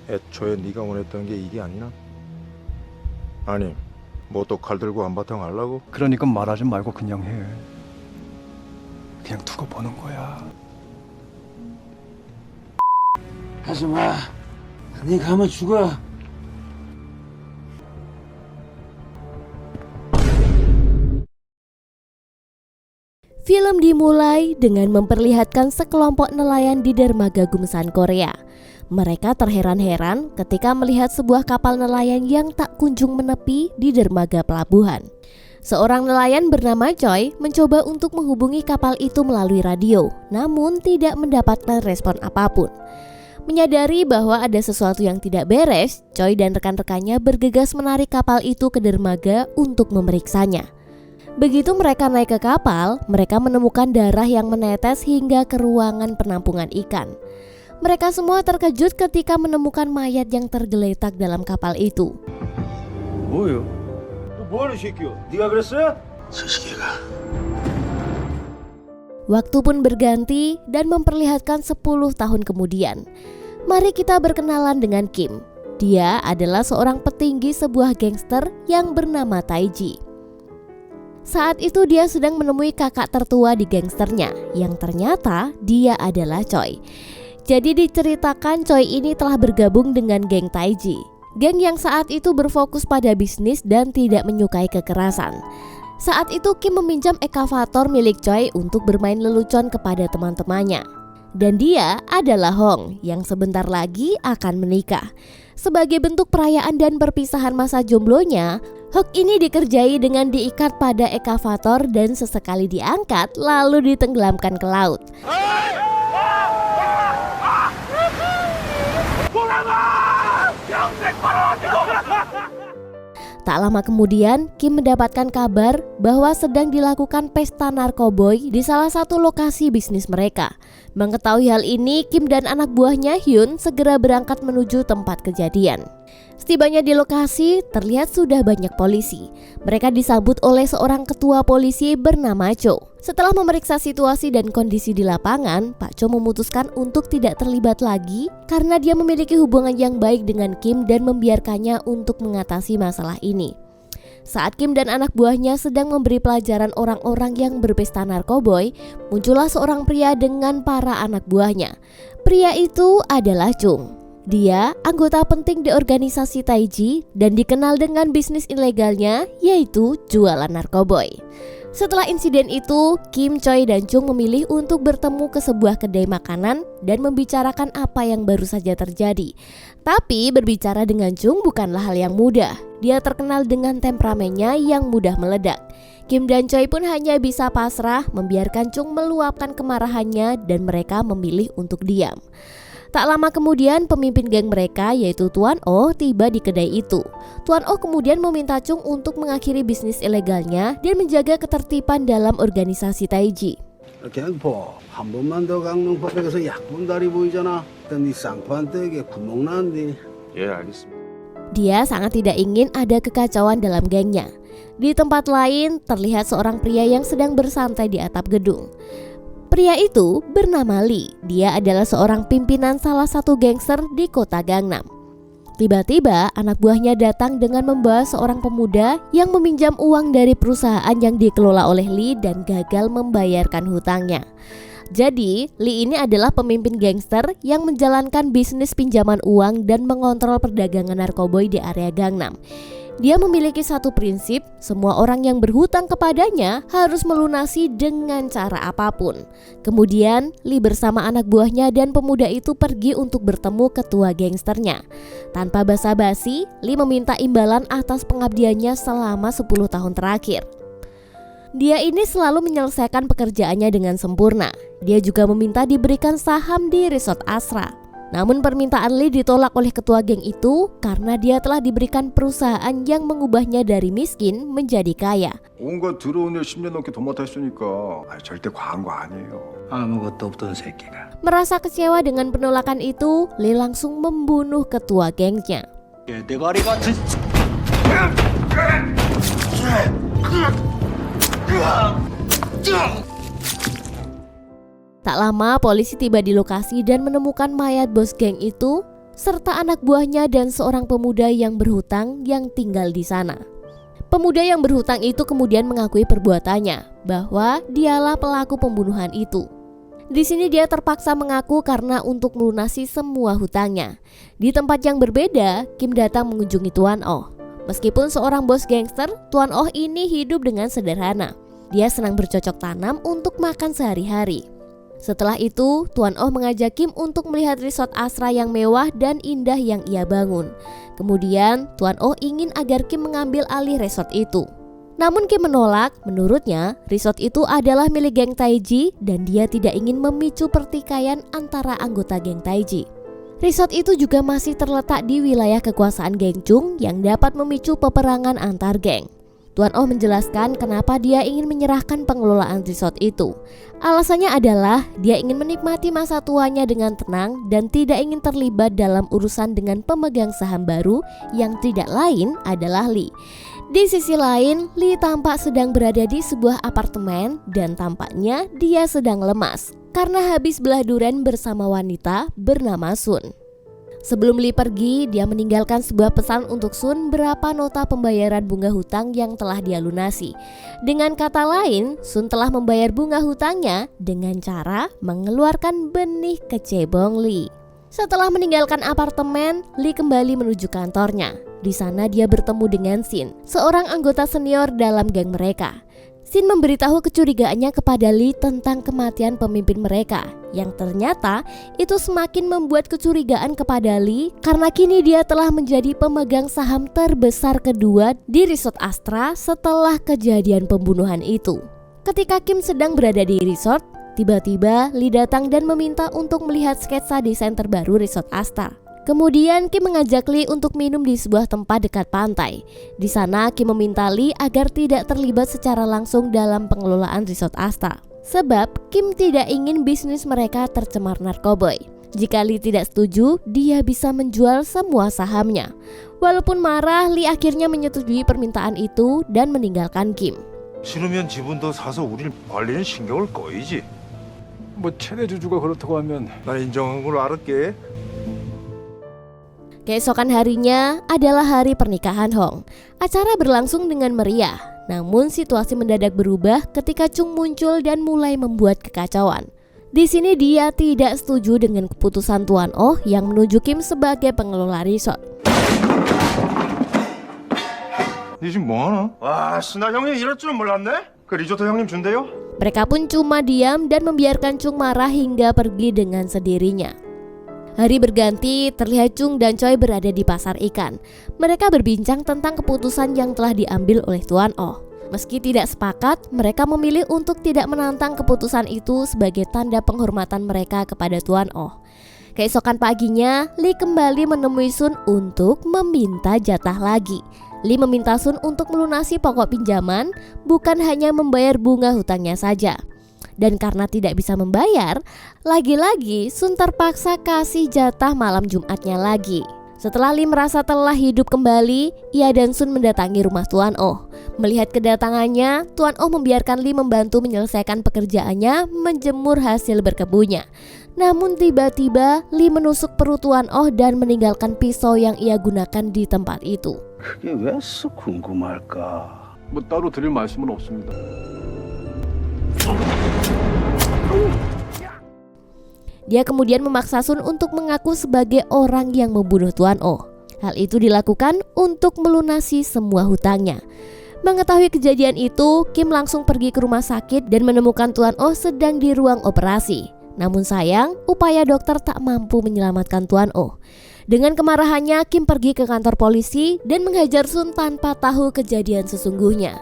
애초에 네가 원했던 게 이게 아니나? 아니, 뭐 또 칼 들고 한바탕 하려고? 그러니까 말하지 말고 그냥 해. 그냥 두고 보는 거야. 하지마. 네 가면 죽어. Film dimulai dengan memperlihatkan sekelompok nelayan di dermaga Gumsan, Korea. Mereka terheran-heran ketika melihat sebuah kapal nelayan yang tak kunjung menepi di dermaga pelabuhan. Seorang nelayan bernama Choi mencoba untuk menghubungi kapal itu melalui radio, namun tidak mendapatkan respon apapun. Menyadari bahwa ada sesuatu yang tidak beres, Choi dan rekan-rekannya bergegas menarik kapal itu ke dermaga untuk memeriksanya. Begitu mereka naik ke kapal, mereka menemukan darah yang menetes hingga ke ruangan penampungan ikan. Mereka semua terkejut ketika menemukan mayat yang tergeletak dalam kapal itu. 뭐예요? 뭐하는 새끼야? 네가 그랬어요? 저 새끼가. Waktu pun berganti dan memperlihatkan 10 tahun kemudian. Mari kita berkenalan dengan Kim. Dia adalah seorang petinggi sebuah gangster yang bernama Taiji. Saat itu dia sedang menemui kakak tertua di gangsternya, yang ternyata dia adalah Choi. Jadi diceritakan Choi ini telah bergabung dengan geng Taiji, geng yang saat itu berfokus pada bisnis dan tidak menyukai kekerasan. Saat itu Kim meminjam ekskavator milik Choi untuk bermain lelucon kepada teman-temannya. Dan dia adalah Hong yang sebentar lagi akan menikah. Sebagai bentuk perayaan dan perpisahan masa jomblonya, Hok ini dikerjai dengan diikat pada ekskavator dan sesekali diangkat lalu ditenggelamkan ke laut. Tak lama kemudian, Kim mendapatkan kabar bahwa sedang dilakukan pesta narkoboy di salah satu lokasi bisnis mereka. Mengetahui hal ini, Kim dan anak buahnya Hyun segera berangkat menuju tempat kejadian. Setibanya di lokasi, terlihat sudah banyak polisi. Mereka disambut oleh seorang ketua polisi bernama Cho. Setelah memeriksa situasi dan kondisi di lapangan, Pak Cho memutuskan untuk tidak terlibat lagi karena dia memiliki hubungan yang baik dengan Kim dan membiarkannya untuk mengatasi masalah ini. Saat Kim dan anak buahnya sedang memberi pelajaran orang-orang yang berpesta narkoboy, muncullah seorang pria dengan para anak buahnya. Pria itu adalah Chung. Dia anggota penting di organisasi Taiji dan dikenal dengan bisnis ilegalnya, yaitu jualan narkoboy. Setelah insiden itu, Kim, Choi, dan Chung memilih untuk bertemu ke sebuah kedai makanan dan membicarakan apa yang baru saja terjadi. Tapi berbicara dengan Chung bukanlah hal yang mudah. Dia terkenal dengan temperamennya yang mudah meledak. Kim dan Choi pun hanya bisa pasrah membiarkan Chung meluapkan kemarahannya dan mereka memilih untuk diam. Tak lama kemudian pemimpin geng mereka yaitu Tuan Oh tiba di kedai itu. Tuan Oh kemudian meminta Chung untuk mengakhiri bisnis ilegalnya dan menjaga ketertiban dalam organisasi Taiji. 갱포 한 번만 더 강릉바닥에서 약분다리 보이잖아. 네 쌍판대에 구멍 난디. 예, 알겠습니다. Dia sangat tidak ingin ada kekacauan dalam gengnya. Di tempat lain terlihat seorang pria yang sedang bersantai di atap gedung. Pria itu bernama Lee. Dia adalah seorang pimpinan salah satu gangster di kota Gangnam. Tiba-tiba anak buahnya datang dengan membawa seorang pemuda yang meminjam uang dari perusahaan yang dikelola oleh Lee dan gagal membayarkan hutangnya. Jadi, Lee ini adalah pemimpin gangster yang menjalankan bisnis pinjaman uang dan mengontrol perdagangan narkoboy di area Gangnam. Dia memiliki satu prinsip, semua orang yang berhutang kepadanya harus melunasi dengan cara apapun. Kemudian, Lee bersama anak buahnya dan pemuda itu pergi untuk bertemu ketua gangsternya. Tanpa basa-basi, Lee meminta imbalan atas pengabdiannya selama 10 tahun terakhir. Dia ini selalu menyelesaikan pekerjaannya dengan sempurna. Dia juga meminta diberikan saham di resort Asra. Namun permintaan Lee ditolak oleh ketua geng itu karena dia telah diberikan perusahaan yang mengubahnya dari miskin menjadi kaya. 온갖 더러운 일 10년 넘게 도맡아 했으니까 절대 과한 거 아니에요. 아무것도 없던 새끼가. Merasa kecewa dengan penolakan itu, Lee langsung membunuh ketua gengnya. 대가리 같은. Tak lama polisi tiba di lokasi dan menemukan mayat bos geng itu. serta anak buahnya dan seorang pemuda yang berhutang yang tinggal di sana. Pemuda yang berhutang itu kemudian mengakui perbuatannya, bahwa dialah pelaku pembunuhan itu. Di sini dia terpaksa mengaku karena untuk melunasi semua hutangnya. Di tempat yang berbeda, Kim datang mengunjungi Tuan Oh. Meskipun seorang bos gangster, Tuan Oh ini hidup dengan sederhana. Dia senang bercocok tanam untuk makan sehari-hari. Setelah itu, Tuan Oh mengajak Kim untuk melihat resort asra yang mewah dan indah yang ia bangun. Kemudian, Tuan Oh ingin agar Kim mengambil alih resort itu. Namun Kim menolak, menurutnya resort itu adalah milik geng Taiji dan dia tidak ingin memicu pertikaian antara anggota geng Taiji. Resort itu juga masih terletak di wilayah kekuasaan geng Chung yang dapat memicu peperangan antar geng. Tuan Oh menjelaskan kenapa dia ingin menyerahkan pengelolaan resort itu. Alasannya adalah dia ingin menikmati masa tuanya dengan tenang dan tidak ingin terlibat dalam urusan dengan pemegang saham baru yang tidak lain adalah Lee. Di sisi lain, Lee tampak sedang berada di sebuah apartemen dan tampaknya dia sedang lemas karena habis belah durian bersama wanita bernama Sun. Sebelum Lee pergi, dia meninggalkan sebuah pesan untuk Sun berapa nota pembayaran bunga hutang yang telah dia lunasi. Dengan kata lain, Sun telah membayar bunga hutangnya dengan cara mengeluarkan benih kecebong Lee. Setelah meninggalkan apartemen, Lee kembali menuju kantornya. Di sana dia bertemu dengan Shin, seorang anggota senior dalam geng mereka. Shin memberitahu kecurigaannya kepada Lee tentang kematian pemimpin mereka, yang ternyata itu semakin membuat kecurigaan kepada Lee karena kini dia telah menjadi pemegang saham terbesar kedua di Resort Astra setelah kejadian pembunuhan itu. Ketika Kim sedang berada di resort, tiba-tiba Lee datang dan meminta untuk melihat sketsa desain terbaru Resort Astra. Kemudian Kim mengajak Lee untuk minum di sebuah tempat dekat pantai. Di sana Kim meminta Lee agar tidak terlibat secara langsung dalam pengelolaan Resort Astra. Sebab Kim tidak ingin bisnis mereka tercemar narkoboy. Jika Lee tidak setuju, dia bisa menjual semua sahamnya. Walaupun marah, Lee akhirnya menyetujui permintaan itu dan meninggalkan Kim. 싫으면 지분도 사서 우릴 관리는 신경을 꺼이지. 뭐 최대 주주가 그렇다고 하면 난 인정한 걸로 알을게. Keesokan harinya adalah hari pernikahan Hong. Acara berlangsung dengan meriah. Namun situasi mendadak berubah ketika Chung muncul dan mulai membuat kekacauan. Di sini dia tidak setuju dengan keputusan Tuan Oh yang menunjuk Kim sebagai pengelola resort. 니 지금 뭐하나? 와, 신하 형님 이럴 줄은 몰랐네? 그 리조트 형님 준대요? Mereka pun cuma diam dan membiarkan Chung marah hingga pergi dengan sendirinya. Hari berganti, terlihat Chung dan Choi berada di pasar ikan. Mereka berbincang tentang keputusan yang telah diambil oleh Tuan Oh. Meski tidak sepakat, mereka memilih untuk tidak menantang keputusan itu sebagai tanda penghormatan mereka kepada Tuan Oh. Keesokan paginya, Lee kembali menemui Sun untuk meminta jatah lagi. Lee meminta Sun untuk melunasi pokok pinjaman, bukan hanya membayar bunga hutangnya saja. Dan karena tidak bisa membayar, lagi-lagi Sun terpaksa kasih jatah malam Jumatnya lagi. Setelah Lee merasa telah hidup kembali, ia dan Sun mendatangi rumah Tuan Oh. Melihat kedatangannya, Tuan Oh membiarkan Lee membantu menyelesaikan pekerjaannya menjemur hasil berkebunnya. Namun tiba-tiba Lee menusuk perut Tuan Oh dan meninggalkan pisau yang ia gunakan di tempat itu. 그게 왜 썩 궁금할까? 뭐 따로 드릴 말씀은 없습니다. Dia kemudian memaksa Sun untuk mengaku sebagai orang yang membunuh Tuan Oh. Hal itu dilakukan untuk melunasi semua hutangnya. Mengetahui kejadian itu, Kim langsung pergi ke rumah sakit dan menemukan Tuan Oh sedang di ruang operasi. Namun sayang, upaya dokter tak mampu menyelamatkan Tuan Oh. Dengan kemarahannya, Kim pergi ke kantor polisi dan menghajar Sun tanpa tahu kejadian sesungguhnya.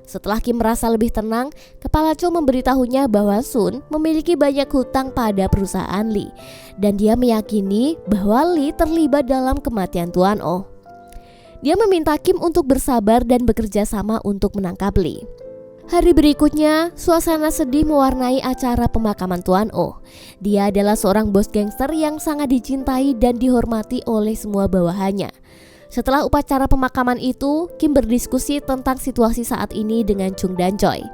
Setelah Kim merasa lebih tenang, kepala Cho memberitahunya bahwa Sun memiliki banyak hutang pada perusahaan Lee dan dia meyakini bahwa Lee terlibat dalam kematian Tuan Oh. Dia meminta Kim untuk bersabar dan bekerja sama untuk menangkap Lee. Hari berikutnya, suasana sedih mewarnai acara pemakaman Tuan Oh. Dia adalah seorang bos gangster yang sangat dicintai dan dihormati oleh semua bawahannya. Setelah upacara pemakaman itu, Kim berdiskusi tentang situasi saat ini dengan Chung dan Choi.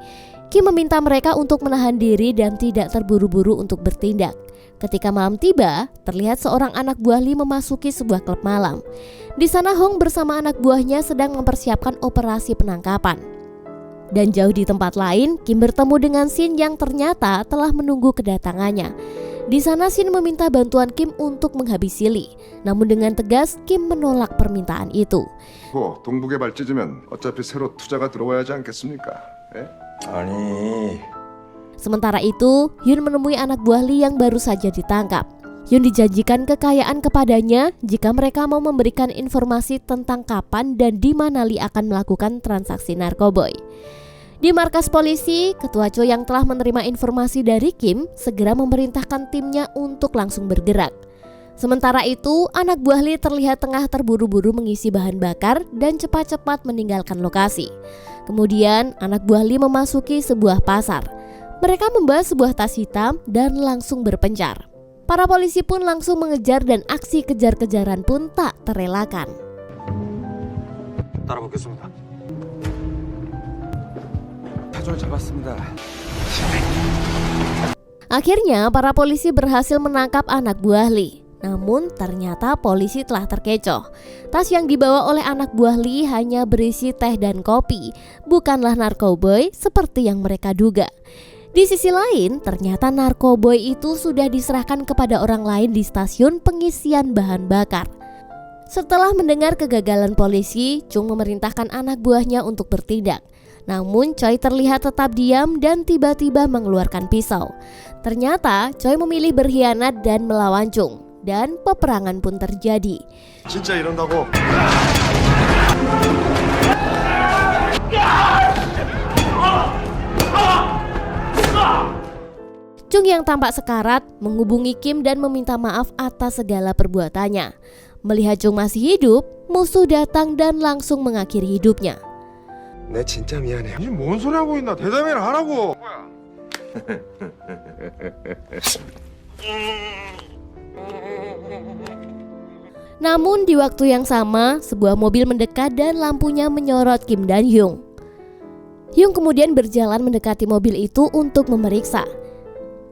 Kim meminta mereka untuk menahan diri dan tidak terburu-buru untuk bertindak. Ketika malam tiba, terlihat seorang anak buah Lee memasuki sebuah klub malam. Di sana Hong bersama anak buahnya sedang mempersiapkan operasi penangkapan. Dan jauh di tempat lain, Kim bertemu dengan Shin yang ternyata telah menunggu kedatangannya. Di sana Shin meminta bantuan Kim untuk menghabisi Lee. Namun dengan tegas Kim menolak permintaan itu. 동북에 발찌지면 어차피 새로 투자가 들어와야 하지 않겠습니까? 예? 아니, Sementara itu, Hyun menemui anak buah Lee yang baru saja ditangkap. Hyun dijanjikan kekayaan kepadanya jika mereka mau memberikan informasi tentang kapan dan di mana Lee akan melakukan transaksi narkoboy. Di markas polisi, Ketua Choi yang telah menerima informasi dari Kim segera memerintahkan timnya untuk langsung bergerak. Sementara itu, anak buah Lee terlihat tengah terburu-buru mengisi bahan bakar dan cepat-cepat meninggalkan lokasi. Kemudian, anak buah Lee memasuki sebuah pasar. Mereka membawa sebuah tas hitam dan langsung berpencar. Para polisi pun langsung mengejar dan aksi kejar-kejaran pun tak terelakkan. 따라보겠습니다. 타조를 잡았습니다. Akhirnya, para polisi berhasil menangkap anak buah Lee. Namun ternyata polisi telah terkecoh. Tas yang dibawa oleh anak buah Lee hanya berisi teh dan kopi, bukanlah narkoboy seperti yang mereka duga. Di sisi lain, ternyata narkoboy itu sudah diserahkan kepada orang lain di stasiun pengisian bahan bakar. Setelah mendengar kegagalan polisi, Chung memerintahkan anak buahnya untuk bertindak. Namun Choi terlihat tetap diam dan tiba-tiba mengeluarkan pisau. Ternyata Choi memilih berkhianat dan melawan Chung. Dan peperangan pun terjadi. 진짜 이런다고? Chung yang tampak sekarat menghubungi Kim dan meminta maaf atas segala perbuatannya. Melihat Chung masih hidup, musuh datang dan langsung mengakhiri hidupnya. 내 진짜 미안해. 뭔 소리 하고 있나? 대답이나 하라고. Namun di waktu yang sama, sebuah mobil mendekat dan lampunya menyorot Kim dan Hyung. Hyung kemudian berjalan mendekati mobil itu untuk memeriksa.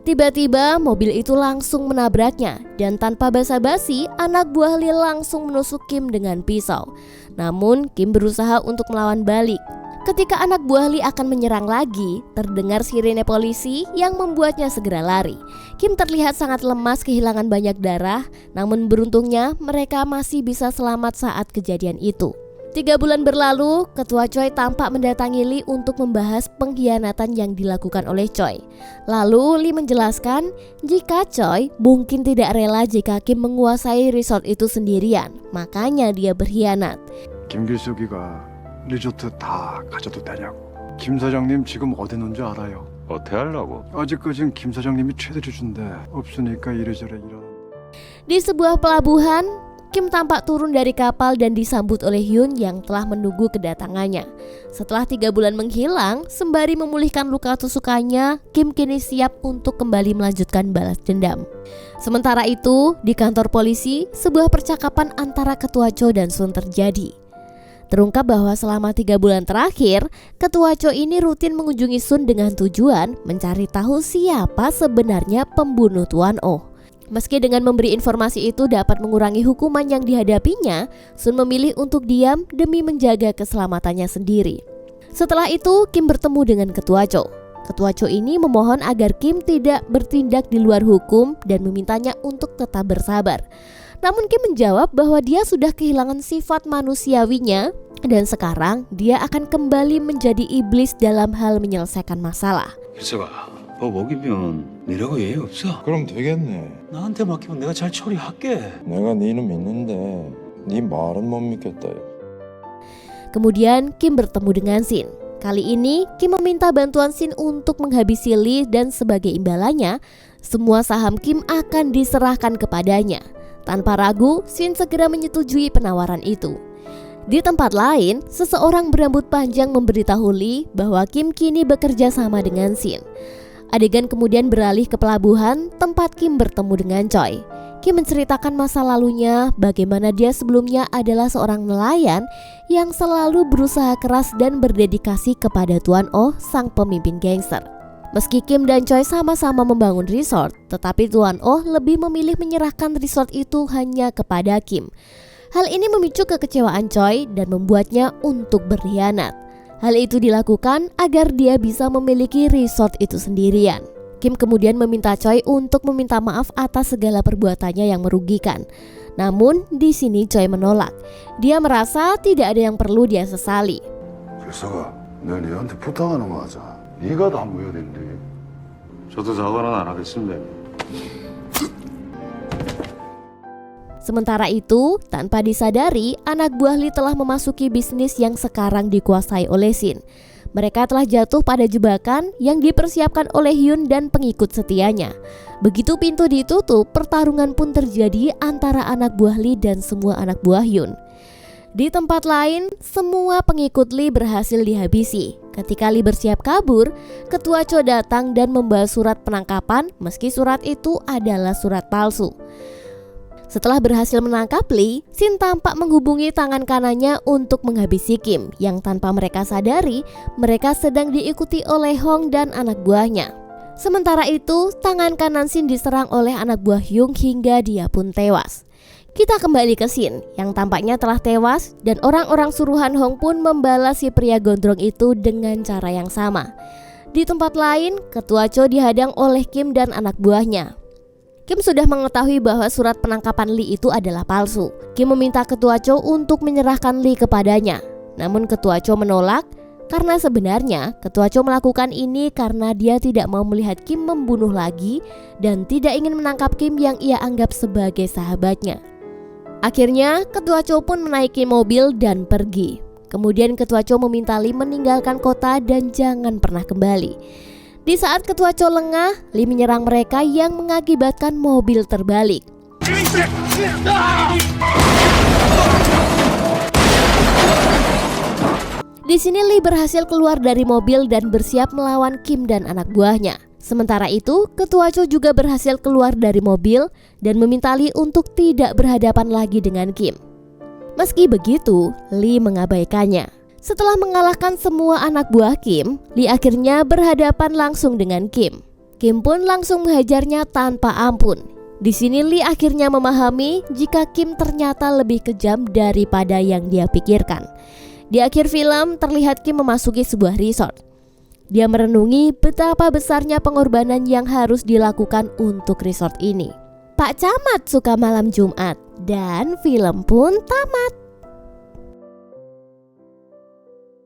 Tiba-tiba mobil itu langsung menabraknya dan tanpa basa-basi anak buah Lee langsung menusuk Kim dengan pisau. Namun Kim berusaha untuk melawan balik. Ketika anak buah Lee akan menyerang lagi, terdengar sirene polisi yang membuatnya segera lari. Kim terlihat sangat lemas, kehilangan banyak darah, namun beruntungnya mereka masih bisa selamat saat kejadian itu. 3 bulan berlalu, Ketua Choi tampak mendatangi Lee untuk membahas pengkhianatan yang dilakukan oleh Choi. Lalu Lee menjelaskan jika Choi mungkin tidak rela jika Kim menguasai resort itu sendirian, makanya dia berkhianat. 김길석이가 리조트 다 가져도 되냐고. 김 사장님 지금 어디 있는 줄 알아요? 어떻게 하려고? 아직까진 김 사장님이 최대 주주인데 없으니까 이래저래 이러는. Di sebuah pelabuhan, Kim tampak turun dari kapal dan disambut oleh Hyun yang telah menunggu kedatangannya. Setelah 3 bulan menghilang, sembari memulihkan luka tusukannya, Kim kini siap untuk kembali melanjutkan balas dendam. Sementara itu, di kantor polisi, sebuah percakapan antara Ketua Cho dan Sun terjadi. Terungkap bahwa selama 3 bulan terakhir, Ketua Cho ini rutin mengunjungi Sun dengan tujuan mencari tahu siapa sebenarnya pembunuh Tuan Oh. Meski dengan memberi informasi itu dapat mengurangi hukuman yang dihadapinya, Sun memilih untuk diam demi menjaga keselamatannya sendiri. Setelah itu, Kim bertemu dengan Ketua Cho. Ketua Cho ini memohon agar Kim tidak bertindak di luar hukum dan memintanya untuk tetap bersabar. Namun Kim menjawab bahwa dia sudah kehilangan sifat manusiawinya dan sekarang dia akan kembali menjadi iblis dalam hal menyelesaikan masalah. 길서가 너 먹이면 내라고 예의 없어. 그럼 되겠네. 나한테 맡기면 내가 잘 처리할게. 내가 네 이름 믿는데 네 말은 못 믿겠다. Kemudian Kim bertemu dengan Shin. Kali ini Kim meminta bantuan Shin untuk menghabisi Lee dan sebagai imbalannya, semua saham Kim akan diserahkan kepadanya. Tanpa ragu, Shin segera menyetujui penawaran itu. Di tempat lain, seseorang berambut panjang memberitahu Lee bahwa Kim kini bekerja sama dengan Shin. Adegan kemudian beralih ke pelabuhan tempat Kim bertemu dengan Choi. Kim menceritakan masa lalunya, bagaimana dia sebelumnya adalah seorang nelayan yang selalu berusaha keras dan berdedikasi kepada Tuan Oh, sang pemimpin gangster. Meski Kim dan Choi sama-sama membangun resort, tetapi Tuan Oh lebih memilih menyerahkan resort itu hanya kepada Kim. Hal ini memicu kekecewaan Choi dan membuatnya untuk berkhianat. Hal itu dilakukan agar dia bisa memiliki resort itu sendirian. Kim kemudian meminta Choi untuk meminta maaf atas segala perbuatannya yang merugikan. Namun di sini Choi menolak. Dia merasa tidak ada yang perlu dia sesali. 길서가 내가 네한테 부탁하는 거 하자. 네가 다 모여야 된대. 저도 사과는 안 하겠습니다. Sementara itu, tanpa disadari, anak buah Lee telah memasuki bisnis yang sekarang dikuasai oleh Shin. Mereka telah jatuh pada jebakan yang dipersiapkan oleh Hyun dan pengikut setianya. Begitu pintu ditutup, pertarungan pun terjadi antara anak buah Lee dan semua anak buah Hyun. Di tempat lain, semua pengikut Lee berhasil dihabisi. Ketika Lee bersiap kabur, Ketua Cho datang dan membawa surat penangkapan meski surat itu adalah surat palsu. Setelah berhasil menangkap Lee, Shin tampak menghubungi tangan kanannya untuk menghabisi Kim, yang tanpa mereka sadari, mereka sedang diikuti oleh Hong dan anak buahnya. Sementara itu, tangan kanan Shin diserang oleh anak buah Hyung hingga dia pun tewas. Kita kembali ke Shin, yang tampaknya telah tewas, dan orang-orang suruhan Hong pun membalas si pria gondrong itu dengan cara yang sama. Di tempat lain, Ketua Cho dihadang oleh Kim dan anak buahnya. Kim sudah mengetahui bahwa surat penangkapan Lee itu adalah palsu. Kim meminta Ketua Cho untuk menyerahkan Lee kepadanya. Namun Ketua Cho menolak karena sebenarnya Ketua Cho melakukan ini karena dia tidak mau melihat Kim membunuh lagi dan tidak ingin menangkap Kim yang ia anggap sebagai sahabatnya. Akhirnya Ketua Cho pun menaiki mobil dan pergi. Kemudian Ketua Cho meminta Lee meninggalkan kota dan jangan pernah kembali. Di saat Ketua Cho lengah, Lee menyerang mereka yang mengakibatkan mobil terbalik. Di sini Lee berhasil keluar dari mobil dan bersiap melawan Kim dan anak buahnya. Sementara itu, Ketua Cho juga berhasil keluar dari mobil dan meminta Lee untuk tidak berhadapan lagi dengan Kim. Meski begitu, Lee mengabaikannya. Setelah mengalahkan semua anak buah Kim, Lee akhirnya berhadapan langsung dengan Kim. Kim pun langsung menghajarnya tanpa ampun. Di sini Lee akhirnya memahami jika Kim ternyata lebih kejam daripada yang dia pikirkan. Di akhir film terlihat Kim memasuki sebuah resort. Dia merenungi betapa besarnya pengorbanan yang harus dilakukan untuk resort ini. Pak Camat suka malam Jumat dan film pun tamat.